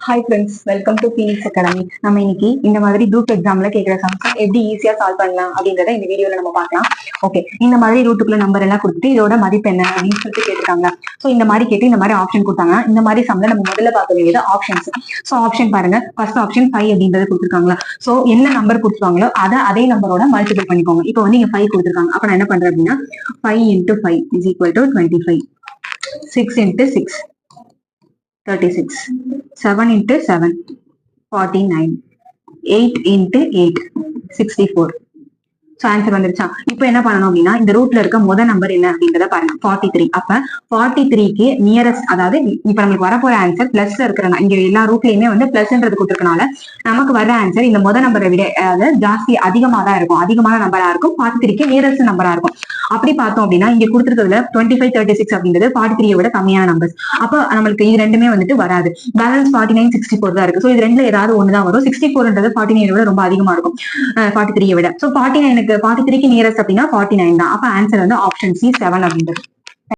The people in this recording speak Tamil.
Hi friends, welcome to Phoenix academy. நம்ம இன்னைக்கு இந்த மாதிரி குரூப் எக்ஸாம்ல கேட்குற சம்ஸ் எப்படி ஈஸியா சால்வ் பண்ணலாம் அப்படின்றத இந்த வீடியோல நம்ம பார்க்கலாம். ஓகே, இந்த மாதிரி ரூட்டுக்குள்ள நம்பர் எல்லாம் கொடுத்துட்டு இதோட மதிப்பு என்ன அப்படின்னு சொல்லிட்டு கேட்டிருக்காங்க. ஸோ இந்த மாதிரி கேட்டு இந்த மாதிரி ஆப்ஷன் கொடுத்தாங்க. இந்த மாதிரி சம்ல நம்ம முதல்ல பார்க்க வேண்டியது ஆப்ஷன்ஸ். ஸோ ஆப்ஷன் பாருங்க, ஃபர்ஸ்ட் ஆப்ஷன் 5 அப்படின்றது கொடுத்துருக்காங்களா. ஸோ என்ன நம்பர் கொடுத்துருவாங்களோ அதே நம்பரோட மல்டிபிள் பண்ணிக்கோங்க. இப்போ வந்து இங்க 5 கொடுத்துருக்காங்க. அப்ப நான் என்ன பண்றேன் அப்படின்னா 5 × 5 is equal to 25. 6 × 6 36, 7 × 7 49, 8 × 8 64. So answer வந்துருச்சா? இப்போ என்ன பண்ணணும் அப்படின்னா இந்த ரூட்ல இருக்க முதல் நம்பர் என்ன அப்படின்றத பாருங்க, 43. அப்ப 43க்கு நியரஸ்ட், அதாவது இப்ப நமக்கு வரப்போற ஆன்சர் பிளஸ்ல இருக்கிறனா, இங்க எல்லா ரூட்லயுமே வந்து பிளஸ்ன்றது கொடுத்துருக்கனால நமக்கு வர ஆன்சர் இந்த முதல் நம்பரை விட ஜாஸ்தி அதிகமா தான் இருக்கும், அதிகமான நம்பரா இருக்கும். 43க்கு நியரஸ்ட் நம்பரா இருக்கும். அப்படி பார்த்தோம் அப்படின்னா இங்க கொடுத்துருக்கிறதுல 25 36 அப்படின்றது 43 விட கம்மியான நம்பர்ஸ். அப்ப நம்மளுக்கு இது ரெண்டுமே வந்துட்டு வராது. பேலன்ஸ் 49 64 தான் இருக்கு. சோ இது ரெண்டுல ஏதாவது ஒண்ணுதான் வரும். 64ன்றது 49 விட ரொம்ப அதிகமா இருக்கும் 43 விட. சோ 43க்கு நியரஸ்ட் அப்படின்னா 49 தான். அப்ப ஆன்சர் வந்து ஆப்ஷன் C 7 அப்படின்றது.